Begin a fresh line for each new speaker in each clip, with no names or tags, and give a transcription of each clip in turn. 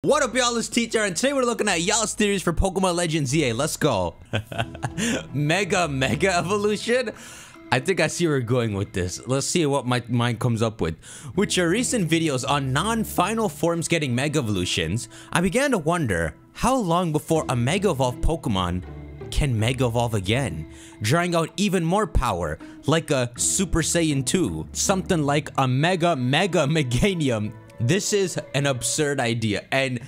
What up, y'all? It's Teacher, and today we're looking at y'all's theories for Pokemon Legends EA. Let's go. Mega evolution? I think I see where we're going with this. Let's see what my mind comes up with. With your recent videos on non-final forms getting Mega Evolutions, I began to wonder how long before a Mega Evolved Pokemon can Mega Evolve again, drawing out even more power, like a Super Saiyan 2, something like a Mega Meganium. This is an absurd idea, and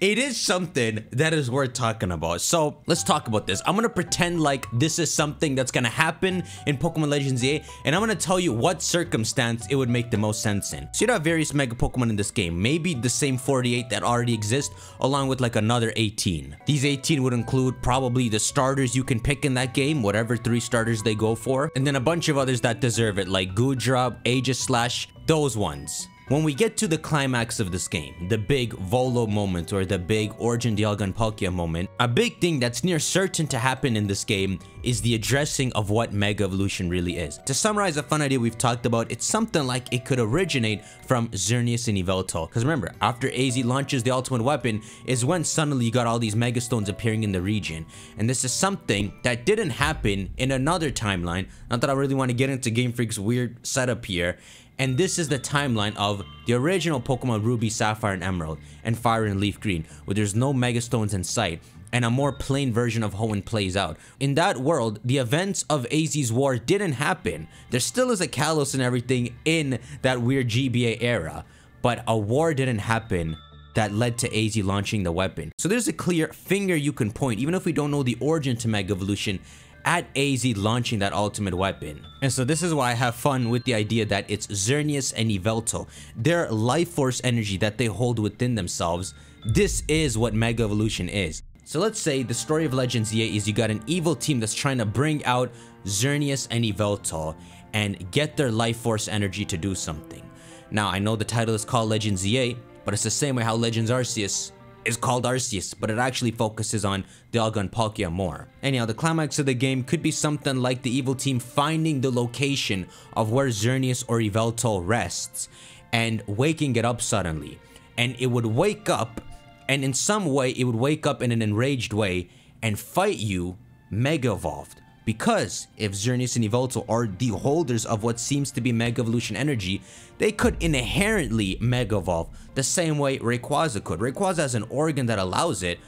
it is something that is worth talking about. So let's talk about this. I'm gonna pretend like this is something that's gonna happen in Pokemon Legends EA, and I'm gonna tell you what circumstance it would make the most sense in. So you have various Mega Pokemon in this game, maybe the same 48 that already exist, along with like another 18. These 18 would include probably the starters you can pick in that game, whatever 3 starters they go for, and then a bunch of others that deserve it, like Goodrub, Aegislash, those ones. When we get to the climax of this game, the big Volo moment or the big Origin Dialga Palkia moment, a big thing that's near certain to happen in this game is the addressing of what Mega Evolution really is. To summarize a fun idea we've talked about, it's something like it could originate from Xerneas and Yveltal. Because remember, after AZ launches the ultimate weapon is when suddenly you got all these Mega Stones appearing in the region. And this is something that didn't happen in another timeline. Not that I really want to get into Game Freak's weird setup here. And this is the timeline of the original Pokemon Ruby, Sapphire, and Emerald, and Fire and Leaf Green, where there's no Mega Stones in sight, and a more plain version of how it plays out. In that world, the events of AZ's war didn't happen. There still is a Kalos and everything in that weird GBA era, but a war didn't happen that led to AZ launching the weapon. So there's a clear finger you can point, even if we don't know the origin to Mega Evolution, at AZ launching that ultimate weapon. And so this is why I have fun with the idea that it's Xerneas and Yveltal. Their life force energy that they hold within themselves, this is what Mega Evolution is. So let's say the story of Legends EA is you got an evil team that's trying to bring out Xerneas and Yveltal and get their life force energy to do something. Now I know the title is called Legends EA, but it's the same way how Legends Arceus is called Arceus, but it actually focuses on Dialga and Palkia more. Anyhow, the climax of the game could be something like the evil team finding the location of where Xerneas or Yveltal rests and waking it up suddenly. And it would wake up, and in some way it would wake up in an enraged way and fight you Mega Evolved. Because if Xerneas and Yveltal are the holders of what seems to be Mega Evolution energy, they could inherently Mega Evolve the same way Rayquaza could. Rayquaza has an organ that allows it,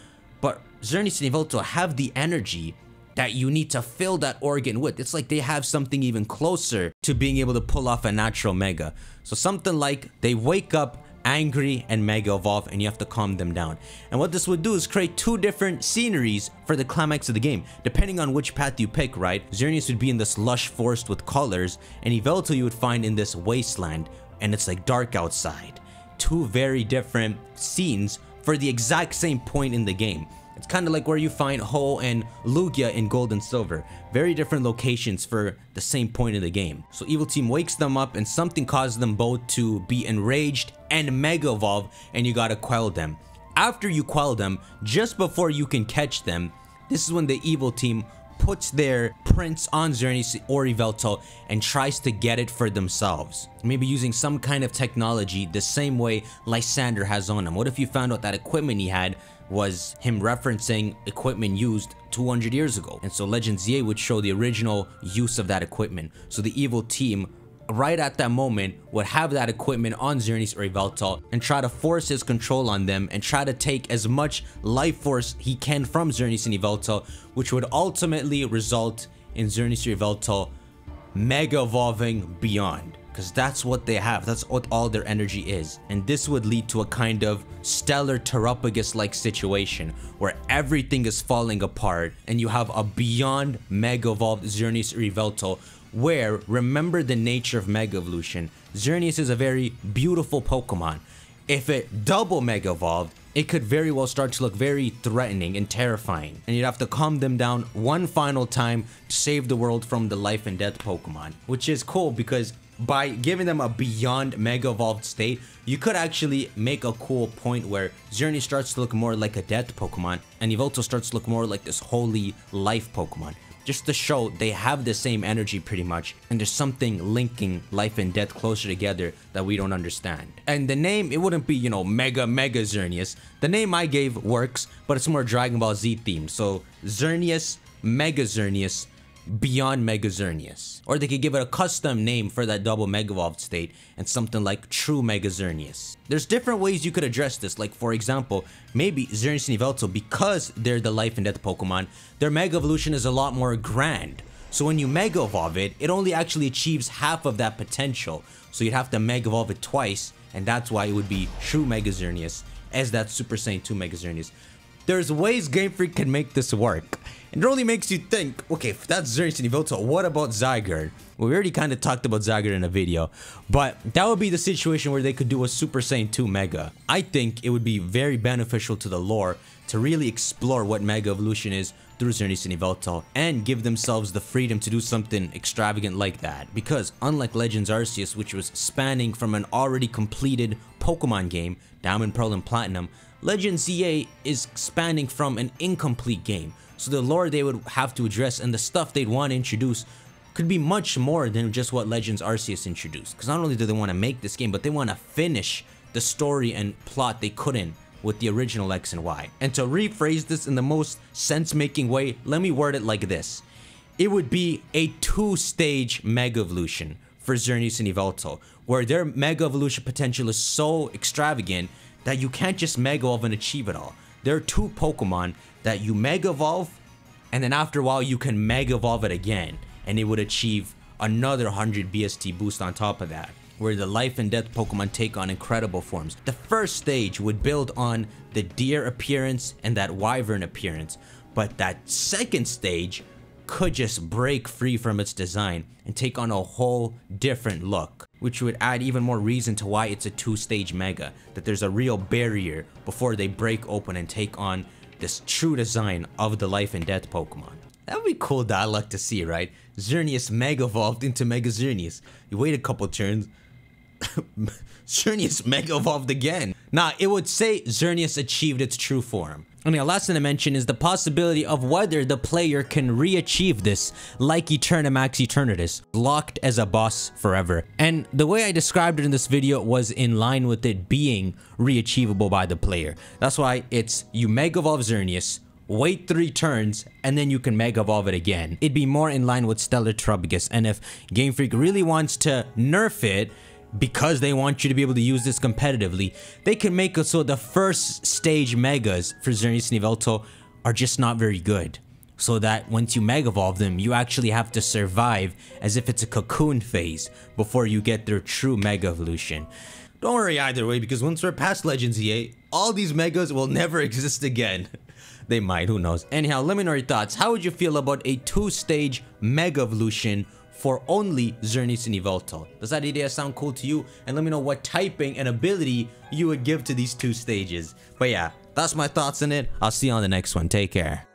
but Xerneas and Yveltal have the energy that you need to fill that organ with. It's like they have something even closer to being able to pull off a natural Mega. So something like they wake up angry and Mega Evolve, and you have to calm them down. And what this would do is create 2 different sceneries for the climax of the game, depending on which path you pick, right? Xerneas would be in this lush forest with colors, and Yveltal you would find in this wasteland, and it's like dark outside. 2 very different scenes for the exact same point in the game. It's kind of like where you find Ho and Lugia in Gold and Silver. Very different locations for the same point in the game. So Evil Team wakes them up and something causes them both to be enraged and Mega Evolve, and you gotta quell them. After you quell them, just before you can catch them, this is when the Evil Team puts their prints on Xerneas or Yveltal and tries to get it for themselves. Maybe using some kind of technology the same way Lysander has on him. What if you found out that equipment he had was him referencing equipment used 200 years ago? And so Legends EA would show the original use of that equipment. So the Evil Team right at that moment would have that equipment on Xerneas or Yveltal and try to force his control on them and try to take as much life force he can from Xerneas and Yveltal, which would ultimately result in Xerneas or Yveltal Mega Evolving beyond. Because that's what they have, that's what all their energy is. And this would lead to a kind of stellar Tarapagus-like situation where everything is falling apart and you have a beyond Mega Evolved Xerneas or Yveltal, where, remember the nature of Mega Evolution, Xerneas is a very beautiful Pokemon. If it double Mega Evolved, it could very well start to look very threatening and terrifying, and you'd have to calm them down one final time to save the world from the life and death Pokemon. Which is cool because by giving them a beyond Mega Evolved state, you could actually make a cool point where Xerneas starts to look more like a death Pokemon and Yveltal starts to look more like this holy life Pokemon. just to show they have the same energy pretty much, and there's something linking life and death closer together that we don't understand. And the name, it wouldn't be, you know, Mega Xerneas. The name I gave works, but it's more Dragon Ball Z themed. So Xerneas, Mega Xerneas, Beyond Mega Xerneas. Or they could give it a custom name for that double Mega Evolved state and something like True Mega Xerneas. There's different ways you could address this. Like, for example, maybe Xerneas and Yveltal, because they're the life and death Pokemon, their Mega Evolution is a lot more grand. So when you Mega Evolve it, it only actually achieves half of that potential. So you'd have to Mega Evolve it twice, and that's why it would be True Mega Xerneas as that Super Saiyan 2 Mega Xerneas. There's ways Game Freak can make this work. And it only makes you think, okay, if that's Xerneas and Yveltal, what about Zygarde? Well, we already kind of talked about Zygarde in a video, but that would be the situation where they could do a Super Saiyan 2 Mega. I think it would be very beneficial to the lore to really explore what Mega Evolution is through Xerneas and Yveltal and give themselves the freedom to do something extravagant like that. Because unlike Legends Arceus, which was spanning from an already completed Pokemon game, Diamond, Pearl, and Platinum, Legends ZA is spanning from an incomplete game. So the lore they would have to address and the stuff they'd want to introduce could be much more than just what Legends Arceus introduced. Because not only do they want to make this game, but they want to finish the story and plot they couldn't with the original X and Y. And to rephrase this in the most sense-making way, let me word it like this. It would be a two-stage Mega Evolution for Xerneas and Yveltal, where their Mega Evolution potential is so extravagant that you can't just Mega Evolve and achieve it all. There are two Pokemon that you Mega Evolve, and then after a while you can Mega Evolve it again, and it would achieve another 100 BST boost on top of that, where the life and death Pokemon take on incredible forms. The first stage would build on the deer appearance and that wyvern appearance, but that second stage could just break free from its design and take on a whole different look, which would add even more reason to why it's a two-stage Mega, that there's a real barrier before they break open and take on this true design of the life and death Pokemon. That would be cool dialogue to see, right? Xerneas Mega Evolved into Mega Xerneas. You wait a couple turns, Xerneas Mega Evolved again. Nah, it would say Xerneas achieved its true form. And the last thing to mention is the possibility of whether the player can re-achieve this like Eternamax Eternatus, locked as a boss forever. And the way I described it in this video was in line with it being re-achievable by the player. That's why it's you Mega Evolve Xerneas, wait 3 turns, and then you can Mega Evolve it again. It'd be more in line with Stellar Trubigus, and if Game Freak really wants to nerf it, because they want you to be able to use this competitively, they can make it so the first stage Megas for Xerneas and Yveltal are just not very good. So that once you Mega Evolve them, you actually have to survive as if it's a cocoon phase before you get their true Mega Evolution. Don't worry either way, because once we're past Legends EA, all these Megas will never exist again. They might, who knows. Anyhow, let me know your thoughts. How would you feel about a 2-stage Mega Evolution for only Xerneas and Yveltal? Does that idea sound cool to you? And let me know what typing and ability you would give to these 2 stages. But yeah, that's my thoughts on it. I'll see you on the next one. Take care.